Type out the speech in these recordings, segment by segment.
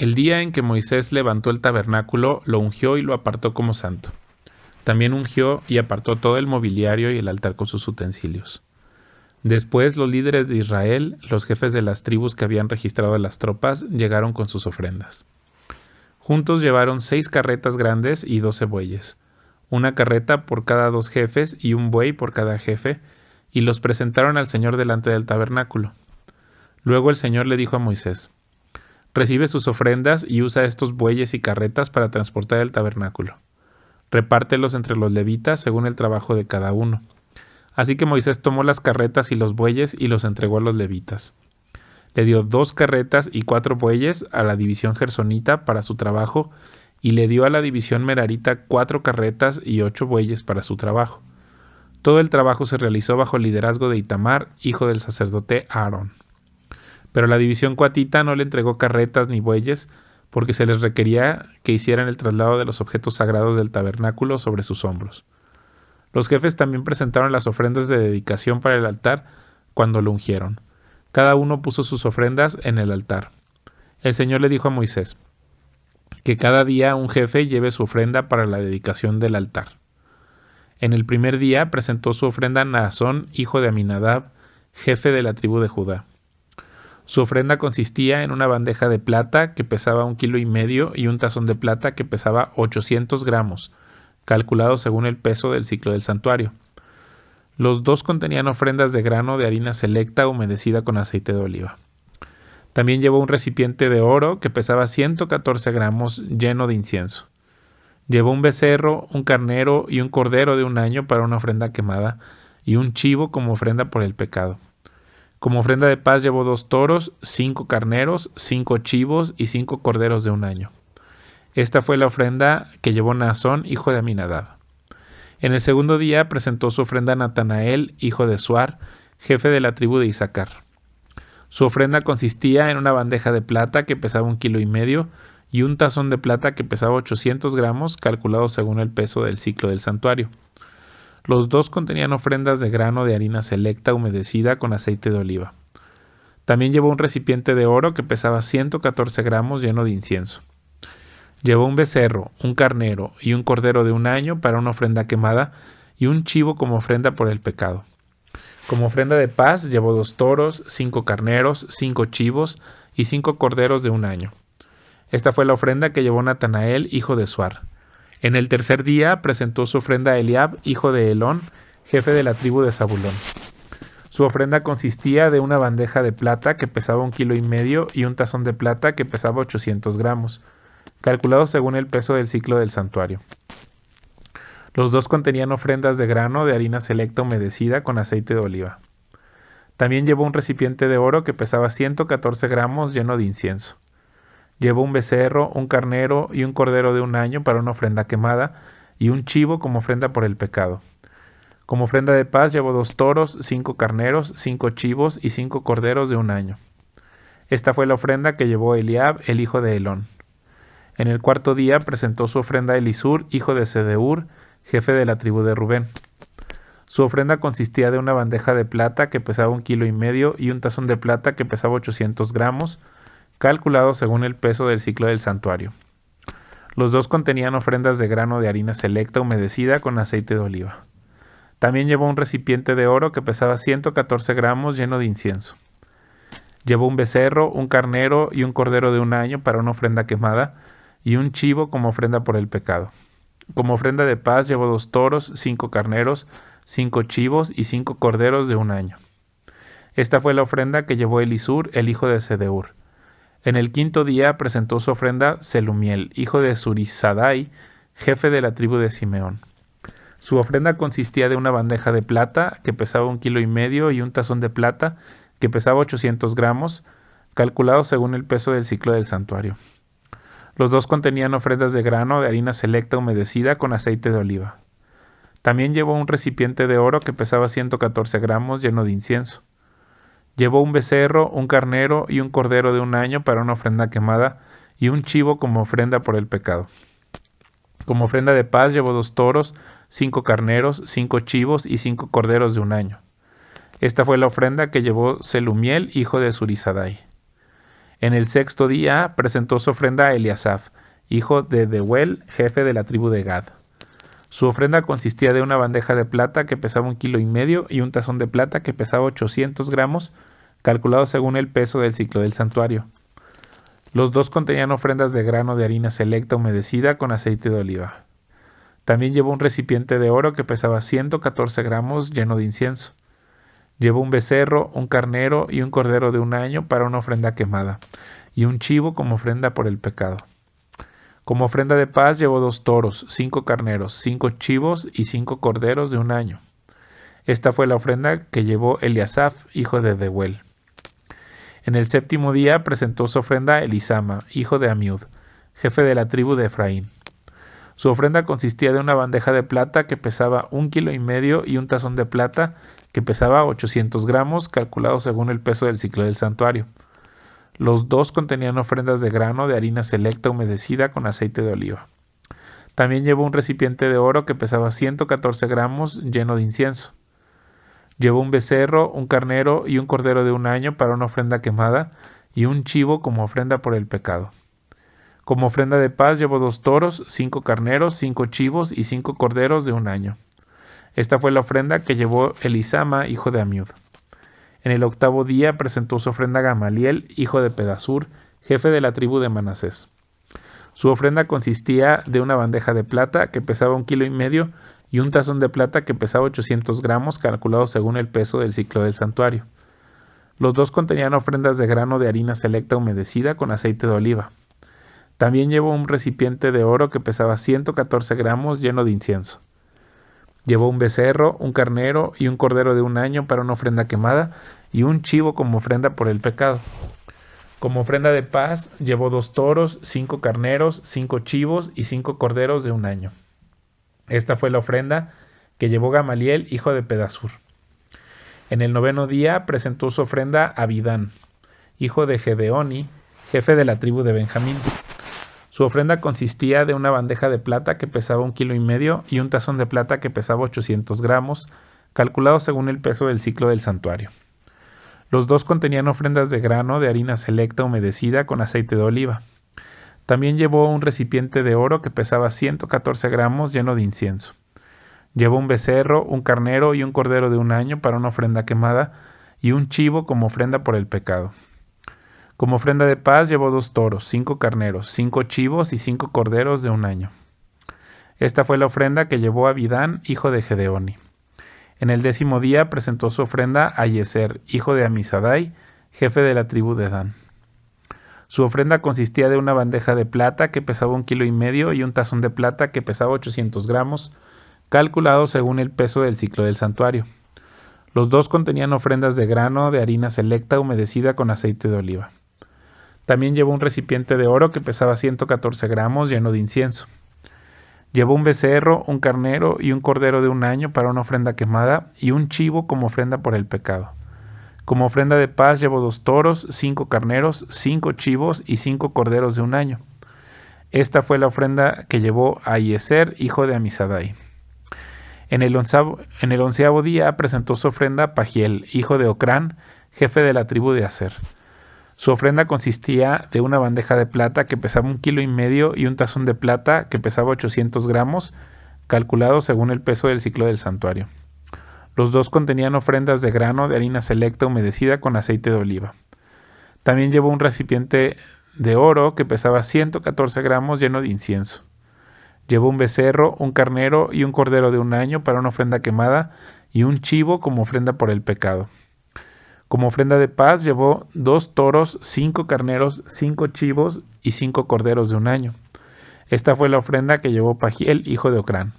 El día en que Moisés levantó el tabernáculo, lo ungió y lo apartó como santo. También ungió y apartó todo el mobiliario y el altar con sus utensilios. Después los líderes de Israel, los jefes de las tribus que habían registrado las tropas, llegaron con sus ofrendas. Juntos llevaron 6 carretas grandes y 12 bueyes, una carreta por cada 2 jefes y un buey por cada jefe, y los presentaron al Señor delante del tabernáculo. Luego el Señor le dijo a Moisés: recibe sus ofrendas y usa estos bueyes y carretas para transportar el tabernáculo. Repártelos entre los levitas según el trabajo de cada uno. Así que Moisés tomó las carretas y los bueyes y los entregó a los levitas. Le dio 2 carretas y 4 bueyes a la división gersonita para su trabajo, y le dio a la división merarita 4 carretas y 8 bueyes para su trabajo. Todo el trabajo se realizó bajo el liderazgo de Itamar, hijo del sacerdote Aarón. Pero la división coatita no le entregó carretas ni bueyes, porque se les requería que hicieran el traslado de los objetos sagrados del tabernáculo sobre sus hombros. Los jefes también presentaron las ofrendas de dedicación para el altar cuando lo ungieron. Cada uno puso sus ofrendas en el altar. El Señor le dijo a Moisés que cada día un jefe lleve su ofrenda para la dedicación del altar. En el primer día presentó su ofrenda Naasón, hijo de Aminadab, jefe de la tribu de Judá. Su ofrenda consistía en una bandeja de plata que pesaba 1,5 kilos y un tazón de plata que pesaba 800 gramos, calculado según el peso del ciclo del santuario. Los 2 contenían ofrendas de grano de harina selecta humedecida con aceite de oliva. También llevó un recipiente de oro que pesaba 114 gramos lleno de incienso. Llevó un becerro, un carnero y un cordero de 1 año para una ofrenda quemada, y un chivo como ofrenda por el pecado. Como ofrenda de paz llevó 2 toros, 5 carneros, 5 chivos y 5 corderos de 1 año. Esta fue la ofrenda que llevó Naasón, hijo de Aminadab. En el segundo día presentó su ofrenda Natanael, hijo de Suar, jefe de la tribu de Isaacar. Su ofrenda consistía en una bandeja de plata que pesaba 1,5 kilos y un tazón de plata que pesaba 800 gramos, calculado según el peso del ciclo del santuario. Los 2 contenían ofrendas de grano de harina selecta humedecida con aceite de oliva. También llevó un recipiente de oro que pesaba 114 gramos lleno de incienso. Llevó un becerro, un carnero y un cordero de 1 año para una ofrenda quemada y un chivo como ofrenda por el pecado. Como ofrenda de paz llevó 2 toros, 5 carneros, 5 chivos y 5 corderos de 1 año. Esta fue la ofrenda que llevó Natanael, hijo de Suar. En el tercer día presentó su ofrenda a Eliab, hijo de Helón, jefe de la tribu de Zabulón. Su ofrenda consistía de una bandeja de plata que pesaba 1,5 kilos y un tazón de plata que pesaba 800 gramos, calculado según el peso del ciclo del santuario. Los 2 contenían ofrendas de grano de harina selecta humedecida con aceite de oliva. También llevó un recipiente de oro que pesaba 114 gramos lleno de incienso. Llevó un becerro, un carnero y un cordero de 1 año para una ofrenda quemada y un chivo como ofrenda por el pecado. Como ofrenda de paz llevó 2 toros, 5 carneros, 5 chivos y 5 corderos de 1 año. Esta fue la ofrenda que llevó Eliab, el hijo de Helón. En el cuarto día presentó su ofrenda a Elisur, hijo de Sedeur, jefe de la tribu de Rubén. Su ofrenda consistía de una bandeja de plata que pesaba 1,5 kilos y un tazón de plata que pesaba 800 gramos, calculado según el peso del ciclo del santuario. Los 2 contenían ofrendas de grano de harina selecta humedecida con aceite de oliva. También llevó un recipiente de oro que pesaba 114 gramos lleno de incienso. Llevó un becerro, un carnero y un cordero de 1 año para una ofrenda quemada y un chivo como ofrenda por el pecado. Como ofrenda de paz llevó 2 toros, 5 carneros, 5 chivos y 5 corderos de 1 año. Esta fue la ofrenda que llevó Elisur, el hijo de Sedeur. En el quinto día presentó su ofrenda Selumiel, hijo de Zurisadai, jefe de la tribu de Simeón. Su ofrenda consistía de una bandeja de plata que pesaba 1,5 kilos y un tazón de plata que pesaba 800 gramos, calculado según el peso del ciclo del santuario. Los 2 contenían ofrendas de grano de harina selecta humedecida con aceite de oliva. También llevó un recipiente de oro que pesaba 114 gramos lleno de incienso. Llevó un becerro, un carnero y un cordero de 1 año para una ofrenda quemada y un chivo como ofrenda por el pecado. Como ofrenda de paz llevó 2 toros, 5 carneros, 5 chivos y 5 corderos de 1 año. Esta fue la ofrenda que llevó Selumiel, hijo de Zurisadai. En el sexto día presentó su ofrenda a Eliasaf, hijo de Deuel, jefe de la tribu de Gad. Su ofrenda consistía de una bandeja de plata que pesaba 1,5 kilos y un tazón de plata que pesaba 800 gramos, calculado según el peso del ciclo del santuario. Los dos contenían ofrendas de grano de harina selecta humedecida con aceite de oliva. También llevó un recipiente de oro que pesaba 114 gramos lleno de incienso. Llevó un becerro, un carnero y un cordero de 1 año para una ofrenda quemada, y un chivo como ofrenda por el pecado. Como ofrenda de paz llevó 2 toros, 5 carneros, 5 chivos y 5 corderos de 1 año. Esta fue la ofrenda que llevó Eliasaf, hijo de Deuel. En el séptimo día presentó su ofrenda a Elisama, hijo de Amiud, jefe de la tribu de Efraín. Su ofrenda consistía de una bandeja de plata que pesaba 1,5 kilos y un tazón de plata que pesaba 800 gramos, calculado según el peso del ciclo del santuario. Los dos contenían ofrendas de grano de harina selecta humedecida con aceite de oliva. También llevó un recipiente de oro que pesaba 114 gramos lleno de incienso. Llevó un becerro, un carnero y un cordero de 1 año para una ofrenda quemada y un chivo como ofrenda por el pecado. Como ofrenda de paz llevó 2 toros, 5 carneros, 5 chivos y 5 corderos de 1 año. Esta fue la ofrenda que llevó Elisama, hijo de Amiud. En el octavo día presentó su ofrenda a Gamaliel, hijo de Pedasur, jefe de la tribu de Manasés. Su ofrenda consistía de una bandeja de plata que pesaba 1,5 kilos y un tazón de plata que pesaba 800 gramos, calculado según el peso del ciclo del santuario. Los dos contenían ofrendas de grano de harina selecta humedecida con aceite de oliva. También llevó un recipiente de oro que pesaba 114 gramos lleno de incienso. Llevó un becerro, un carnero y un cordero de 1 año para una ofrenda quemada y un chivo como ofrenda por el pecado. Como ofrenda de paz llevó 2 toros, 5 carneros, 5 chivos y 5 corderos de 1 año. Esta fue la ofrenda que llevó Gamaliel, hijo de Pedasur. En el noveno día presentó su ofrenda a Abidán, hijo de Gedeoni, jefe de la tribu de Benjamín. Su ofrenda consistía de una bandeja de plata que pesaba 1,5 kilos y un tazón de plata que pesaba 800 gramos, calculado según el peso del ciclo del santuario. Los dos contenían ofrendas de grano de harina selecta humedecida con aceite de oliva. También llevó un recipiente de oro que pesaba 114 gramos lleno de incienso. Llevó un becerro, un carnero y un cordero de 1 año para una ofrenda quemada y un chivo como ofrenda por el pecado. Como ofrenda de paz llevó 2 toros, 5 carneros, 5 chivos y 5 corderos de 1 año. Esta fue la ofrenda que llevó Abidán, hijo de Gedeoni. En el 10º día presentó su ofrenda a Yeser, hijo de Amisadai, jefe de la tribu de Dan. Su ofrenda consistía de una bandeja de plata que pesaba 1,5 kilos y un tazón de plata que pesaba 800 gramos, calculado según el peso del ciclo del santuario. Los dos contenían ofrendas de grano de harina selecta humedecida con aceite de oliva. También llevó un recipiente de oro que pesaba 114 gramos lleno de incienso. Llevó un becerro, un carnero y un cordero de 1 año para una ofrenda quemada y un chivo como ofrenda por el pecado. Como ofrenda de paz llevó 2 toros, 5 carneros, 5 chivos y 5 corderos de 1 año. Esta fue la ofrenda que llevó a Yeser, hijo de Amisadai. En el 11º día presentó su ofrenda a Pagiel, hijo de Ocrán, jefe de la tribu de Aser. Su ofrenda consistía de una bandeja de plata que pesaba 1,5 kilos y un tazón de plata que pesaba 800 gramos, calculado según el peso del ciclo del santuario. Los dos contenían ofrendas de grano de harina selecta humedecida con aceite de oliva. También llevó un recipiente de oro que pesaba 114 gramos lleno de incienso. Llevó un becerro, un carnero y un cordero de 1 año para una ofrenda quemada y un chivo como ofrenda por el pecado. Como ofrenda de paz llevó 2 toros, 5 carneros, 5 chivos y 5 corderos de 1 año. Esta fue la ofrenda que llevó Pagiel, hijo de Ocrán.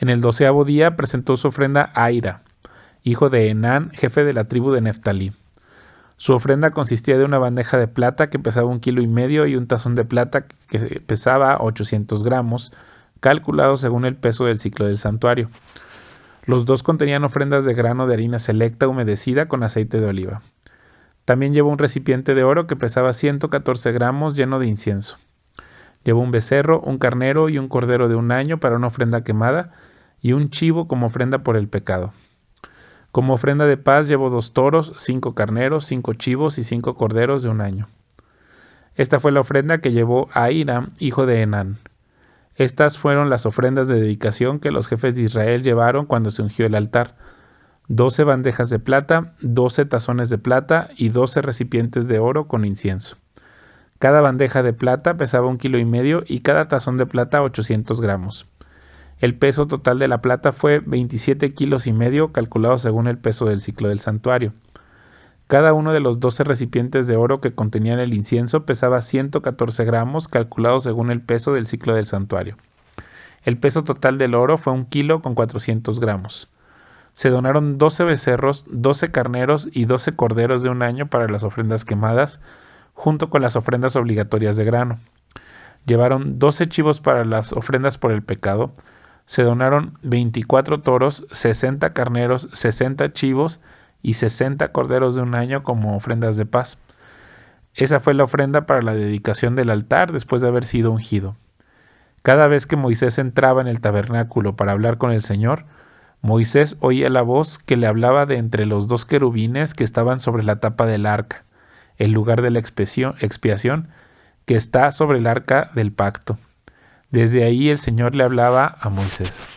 En el 12º día presentó su ofrenda a Aira, hijo de Enán, jefe de la tribu de Neftalí. Su ofrenda consistía de una bandeja de plata que pesaba 1,5 kilos y un tazón de plata que pesaba 800 gramos, calculado según el peso del ciclo del santuario. Los dos contenían ofrendas de grano de harina selecta humedecida con aceite de oliva. También llevó un recipiente de oro que pesaba 114 gramos lleno de incienso. Llevó un becerro, un carnero y un cordero de 1 año para una ofrenda quemada y un chivo como ofrenda por el pecado. Como ofrenda de paz llevó 2 toros, 5 carneros, 5 chivos y 5 corderos de un año. Esta fue la ofrenda que llevó Ahiram, hijo de Enán. Estas fueron las ofrendas de dedicación que los jefes de Israel llevaron cuando se ungió el altar: 12 bandejas de plata, 12 tazones de plata y 12 recipientes de oro con incienso. Cada bandeja de plata pesaba 1,5 kilos y cada tazón de plata 800 gramos. El peso total de la plata fue 27,5 kilos, calculado según el peso del ciclo del santuario. Cada uno de los 12 recipientes de oro que contenían el incienso pesaba 114 gramos, calculado según el peso del ciclo del santuario. El peso total del oro fue 1,4 kilos. Se donaron 12 becerros, 12 carneros y 12 corderos de un año para las ofrendas quemadas, junto con las ofrendas obligatorias de grano. Llevaron 12 chivos para las ofrendas por el pecado. Se donaron 24 toros, 60 carneros, 60 chivos y 60 corderos de un año como ofrendas de paz. Esa fue la ofrenda para la dedicación del altar después de haber sido ungido. Cada vez que Moisés entraba en el tabernáculo para hablar con el Señor, Moisés oía la voz que le hablaba de entre los 2 querubines que estaban sobre la tapa del arca, el lugar de la expiación que está sobre el arca del pacto. Desde ahí el Señor le hablaba a Moisés.